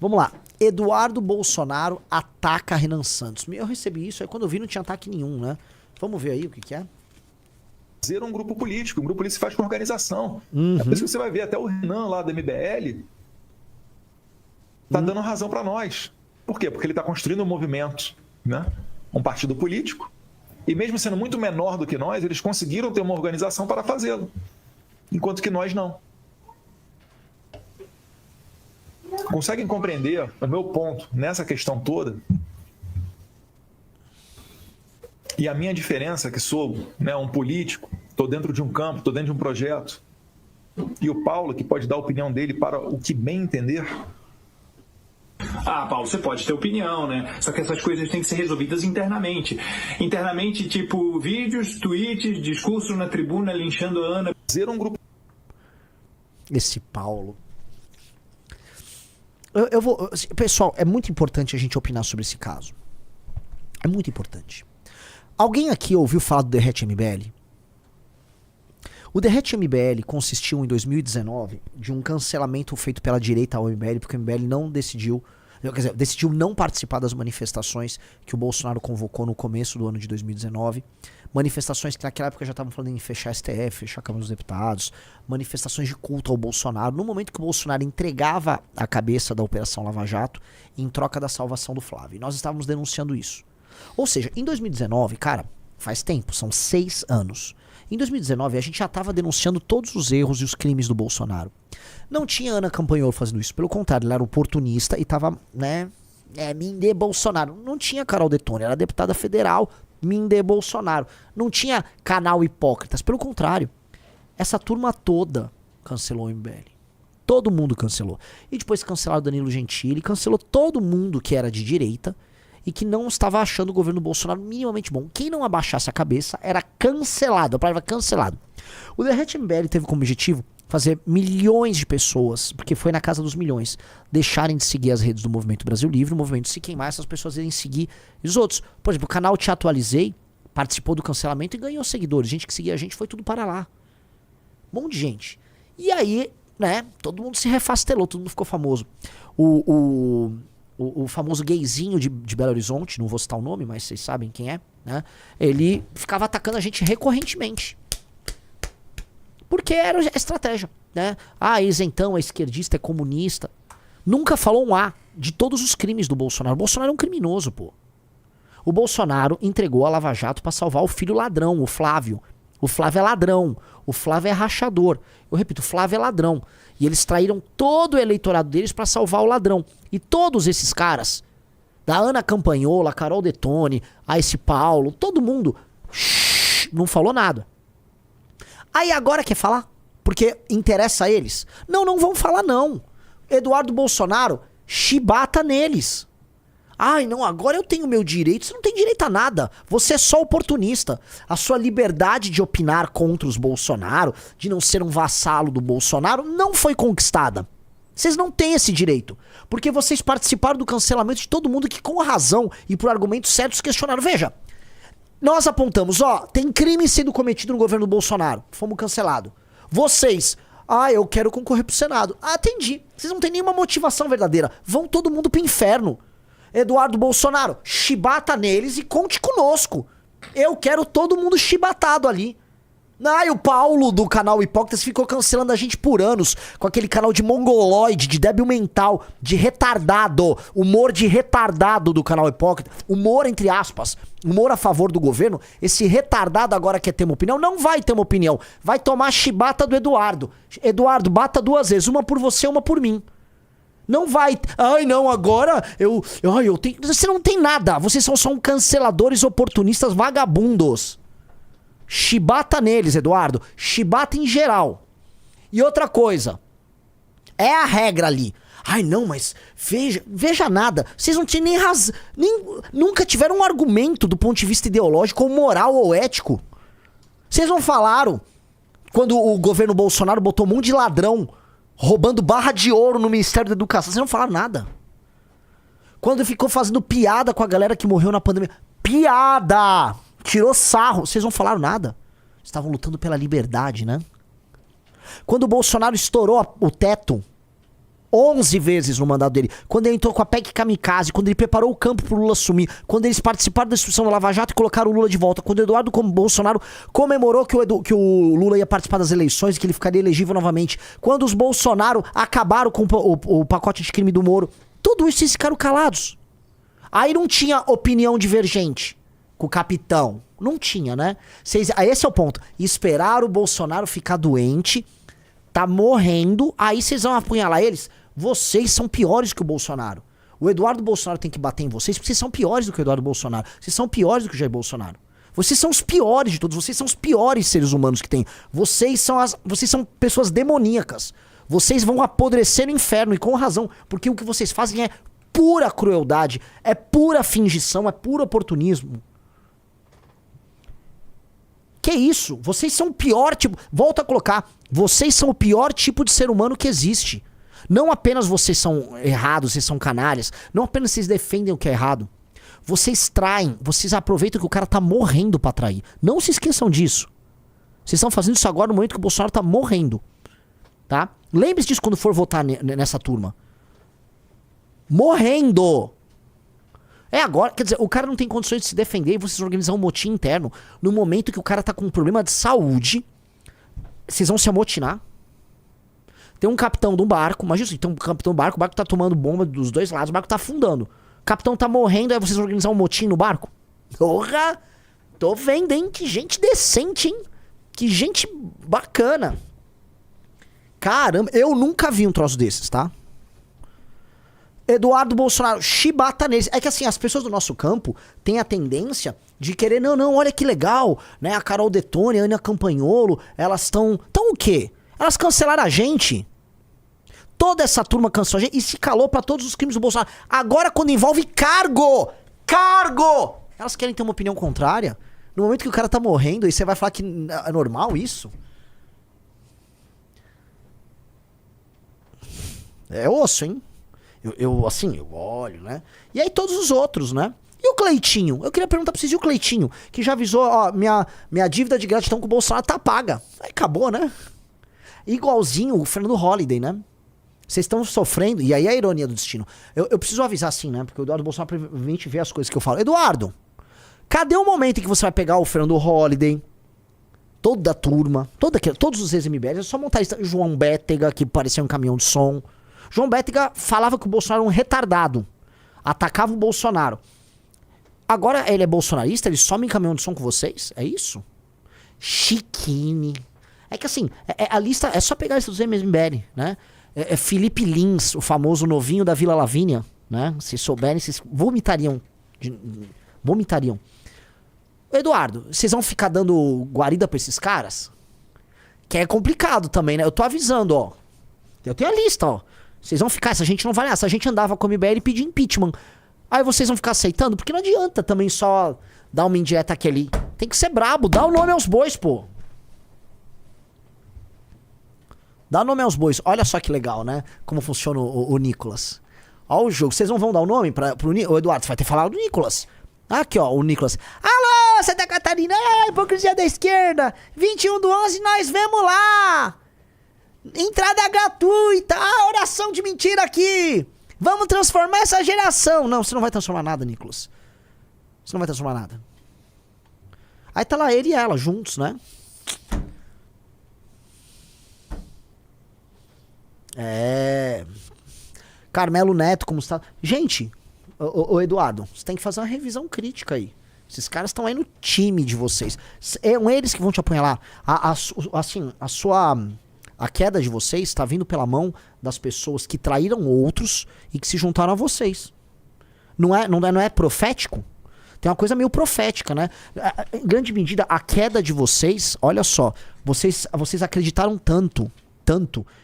Vamos lá. Eduardo Bolsonaro ataca Renan Santos. Eu recebi isso, aí quando eu vi não tinha ataque nenhum, né? Vamos ver aí o que é. Fazer um grupo político se faz com organização. Uhum. É por isso que você vai ver até o Renan lá do MBL tá dando razão para nós. Por quê? Porque ele está construindo um movimento, né? Um partido político, e mesmo sendo muito menor do que nós, eles conseguiram ter uma organização para fazê-lo, enquanto que nós não. Conseguem compreender o meu ponto nessa questão toda? E a minha diferença, que sou, né, um político, estou dentro de um campo, estou dentro de um projeto, e o Paulo, que pode dar a opinião dele para o que bem entender. Ah, Paulo, você pode ter opinião, né? Só que essas coisas têm que ser resolvidas internamente. Internamente, tipo, vídeos, tweets, discurso na tribuna linchando a Ana. Fazer um grupo. Esse Paulo. Eu vou. Pessoal, é muito importante a gente opinar sobre esse caso. É muito importante. Alguém aqui ouviu falar do Derrete MBL? O Derrete MBL consistiu em 2019 de um cancelamento feito pela direita ao MBL, porque o MBL não decidiu, quer dizer, decidiu não participar das manifestações que o Bolsonaro convocou no começo do ano de 2019. Manifestações que naquela época já estavam falando em fechar STF, fechar a Câmara dos Deputados, manifestações de culto ao Bolsonaro, no momento que o Bolsonaro entregava a cabeça da Operação Lava Jato em troca da salvação do Flávio. E nós estávamos denunciando isso. Ou seja, em 2019, cara, faz tempo, são 6 anos. Em 2019, a gente já estava denunciando todos os erros e os crimes do Bolsonaro. Não tinha Ana Campanholo fazendo isso. Pelo contrário, ele era oportunista e estava, né, Mindê Bolsonaro. Não tinha Carol Detone, era deputada federal, Mindê Bolsonaro. Não tinha canal Hipócritas. Pelo contrário, essa turma toda cancelou o MBL. Todo mundo cancelou. E depois cancelaram o Danilo Gentili, cancelou todo mundo que era de direita e que não estava achando o governo Bolsonaro minimamente bom. Quem não abaixasse a cabeça era cancelado. A palavra cancelado. O Derrete MBL teve como objetivo fazer milhões de pessoas, porque foi na casa dos milhões, deixarem de seguir as redes do Movimento Brasil Livre, o movimento se queimar, essas pessoas irem seguir os outros. Por exemplo, o canal Te Atualizei participou do cancelamento e ganhou seguidores. Gente que seguia a gente foi tudo para lá. Um monte de gente. E aí, né, todo mundo se refastelou, todo mundo ficou famoso. O famoso gayzinho de Belo Horizonte, não vou citar o nome, mas vocês sabem quem é, né? Ele ficava atacando a gente recorrentemente. Porque era a estratégia, né? Ah, isentão, é esquerdista, é comunista. Nunca falou um A de todos os crimes do Bolsonaro. O Bolsonaro é um criminoso, pô. O Bolsonaro entregou a Lava Jato pra salvar o filho ladrão, o Flávio. O Flávio é ladrão. O Flávio é rachador. Eu repito, o Flávio é ladrão. E eles traíram todo o eleitorado deles pra salvar o ladrão. E todos esses caras, da Ana Campanholo, a Carol Detone, a esse Paulo, todo mundo, não falou nada. Aí agora quer falar? Porque interessa a eles? Não, não vão falar não. Eduardo Bolsonaro, chibata neles. Ai, não, agora eu tenho meu direito. Você não tem direito a nada. Você é só oportunista. A sua liberdade de opinar contra os Bolsonaro, de não ser um vassalo do Bolsonaro, não foi conquistada. Vocês não têm esse direito. Porque vocês participaram do cancelamento de todo mundo que, com razão e por argumentos certos, questionaram. Veja, nós apontamos, ó, tem crime sendo cometido no governo do Bolsonaro. Fomos cancelados. Vocês, eu quero concorrer pro Senado. Atendi. Vocês não têm nenhuma motivação verdadeira. Vão todo mundo pro inferno. Eduardo Bolsonaro, chibata neles e conte conosco. Eu quero todo mundo chibatado ali. E o Paulo do canal Hipócritas ficou cancelando a gente por anos com aquele canal de mongoloide, de débil mental, de retardado, humor de retardado do canal Hipócritas, humor entre aspas, humor a favor do governo. Esse retardado agora quer ter uma opinião? Não vai ter uma opinião, vai tomar a chibata do Eduardo. Eduardo, bata 2 vezes, uma por você, uma por mim. Não vai. Ai, não, agora eu tenho. Você não tem nada. Vocês são só canceladores oportunistas vagabundos. Chibata neles, Eduardo. Chibata em geral. E outra coisa. É a regra ali. Ai, não, mas veja nada. Vocês não tinham nem razão. Nunca tiveram um argumento do ponto de vista ideológico ou moral ou ético. Vocês não falaram quando o governo Bolsonaro botou um monte de ladrão roubando barra de ouro no Ministério da Educação. Vocês não falaram nada. Quando ficou fazendo piada com a galera que morreu na pandemia. Piada! Tirou sarro. Vocês não falaram nada. Estavam lutando pela liberdade, né? Quando o Bolsonaro estourou o teto 11 vezes no mandato dele. Quando ele entrou com a PEC Kamikaze, quando ele preparou o campo pro Lula assumir, quando eles participaram da destruição do Lava Jato e colocaram o Lula de volta, quando o Eduardo Bolsonaro comemorou que o Lula ia participar das eleições e que ele ficaria elegível novamente, quando os Bolsonaro acabaram com o pacote de crime do Moro, tudo isso eles ficaram calados. Aí não tinha opinião divergente com o capitão. Não tinha, né? Esse é o ponto. Esperar o Bolsonaro ficar doente, tá morrendo, aí vocês vão apunhalar eles. Vocês são piores que o Bolsonaro. O Eduardo Bolsonaro tem que bater em vocês porque vocês são piores do que o Eduardo Bolsonaro. Vocês são piores do que o Jair Bolsonaro. Vocês são os piores de todos. Vocês são os piores seres humanos que tem. Vocês são pessoas demoníacas. Vocês vão apodrecer no inferno, e com razão. Porque o que vocês fazem é pura crueldade, é pura fingição, é puro oportunismo. Que isso? Vocês são o pior tipo... Volto a colocar. Vocês são o pior tipo de ser humano que existe. Não apenas vocês são errados, vocês são canalhas. Não apenas vocês defendem o que é errado. Vocês traem, vocês aproveitam que o cara tá morrendo pra trair. Não se esqueçam disso. Vocês estão fazendo isso agora no momento que o Bolsonaro tá morrendo. Tá? Lembre-se disso quando for votar nessa turma. Morrendo. É agora, quer dizer, o cara não tem condições de se defender e vocês organizam um motim interno. No momento que o cara tá com um problema de saúde, vocês vão se amotinar. Tem um capitão de um barco, imagina assim, tem um capitão do barco, o barco tá tomando bomba dos dois lados, o barco tá afundando. O capitão tá morrendo, aí vocês vão organizar um motim no barco? Porra! Tô vendo, hein? Que gente decente, hein? Que gente bacana. Caramba, eu nunca vi um troço desses, tá? Eduardo Bolsonaro, chibata neles. É que assim, as pessoas do nosso campo têm a tendência de querer, não, olha que legal, né? A Carol Detone, a Ana Campanholo, elas estão... Então o quê? Elas cancelaram a gente. Toda essa turma cancelou a gente e se calou pra todos os crimes do Bolsonaro. Agora, quando envolve cargo! Elas querem ter uma opinião contrária. No momento que o cara tá morrendo, aí você vai falar que é normal isso? É osso, hein? Eu olho, né? E aí todos os outros, né? E o Cleitinho? Eu queria perguntar pra vocês, e o Cleitinho? Que já avisou, ó, minha dívida de gratidão com o Bolsonaro tá paga. Aí acabou, né? Igualzinho o Fernando Holliday, né? Vocês estão sofrendo, e aí é a ironia do destino. Eu preciso avisar assim, né? Porque o Eduardo Bolsonaro provavelmente vê as coisas que eu falo. Eduardo, cadê o momento em que você vai pegar o Fernando Holliday, toda a turma, todos os ex-MBL, é só montar isso. João Bétega, que parecia um caminhão de som. João Bétega falava que o Bolsonaro era um retardado. Atacava o Bolsonaro. Agora ele é bolsonarista, ele some em caminhão de som com vocês? É isso? Chiquini. É que assim, a lista, é só pegar a lista dos MBL, né? É Felipe Lins, o famoso novinho da Vila Lavínia, né? Se souberem, vocês vomitariam. Vomitariam. Eduardo, vocês vão ficar dando guarida pra esses caras? Que é complicado também, né? Eu tô avisando, ó. Eu tenho a lista, ó. Vocês vão ficar, essa gente não vai nada. Essa gente andava com o MBL e pedia impeachment. Aí vocês vão ficar aceitando? Porque não adianta também só dar uma indireta aqui ali. Tem que ser brabo, dá o nome aos bois, pô. Dá nome aos bois. Olha só que legal, né? Como funciona o Nicolas. Ó o jogo. Vocês não vão dar o nome pro Nicolas? Ô, Eduardo, você vai ter falado do Nicolas. Aqui, ó, o Nicolas. Alô, Santa Catarina. Hipocrisia da esquerda. 21/11, nós vemos lá. Entrada gratuita. Oração de mentira aqui. Vamos transformar essa geração. Não, você não vai transformar nada, Nicolas. Você não vai transformar nada. Aí tá lá ele e ela, juntos, né? Carmelo Neto, como está... Gente, ô Eduardo, você tem que fazer uma revisão crítica aí. Esses caras estão aí no time de vocês. São eles que vão te apunhalar. A queda de vocês está vindo pela mão das pessoas que traíram outros e que se juntaram a vocês. Não é profético? Tem uma coisa meio profética, né? Em grande medida, a queda de vocês, olha só, vocês acreditaram tanto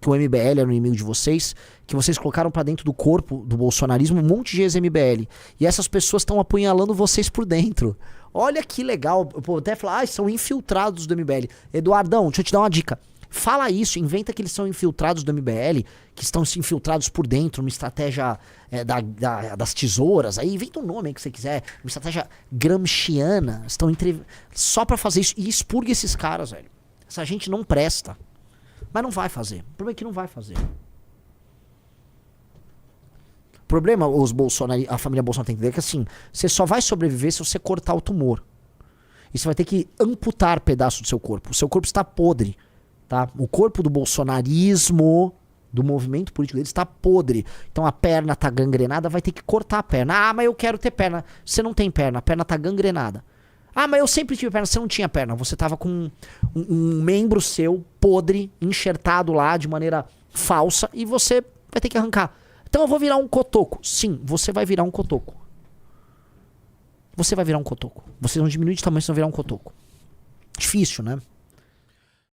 que o MBL era o inimigo de vocês, que vocês colocaram pra dentro do corpo do bolsonarismo um monte de ex-MBL. E essas pessoas estão apunhalando vocês por dentro. Olha que legal. Eu vou até falar, são infiltrados do MBL. Eduardão, deixa eu te dar uma dica. Fala isso, inventa que eles são infiltrados do MBL, que estão se infiltrados por dentro, uma estratégia das tesouras, aí inventa um nome aí que você quiser, uma estratégia gramsciana, só pra fazer isso, e expurgue esses caras, velho. Essa gente não presta. Mas não vai fazer. O problema é que não vai fazer. problema, a família Bolsonaro tem que entender que assim, você só vai sobreviver se você cortar o tumor. E você vai ter que amputar pedaço do seu corpo. O seu corpo está podre, tá? O corpo do bolsonarismo, do movimento político dele, está podre. Então a perna tá gangrenada, vai ter que cortar a perna. Ah, mas eu quero ter perna. Você não tem perna, a perna tá gangrenada. Ah, mas eu sempre tive perna. Você não tinha perna. Você tava com um membro seu podre, enxertado lá de maneira falsa, e você vai ter que arrancar. Então eu vou virar um cotoco. Sim, você vai virar um cotoco. Você vai virar um cotoco. Vocês vão diminuir de tamanho, vocês vão virar um cotoco. Difícil, né?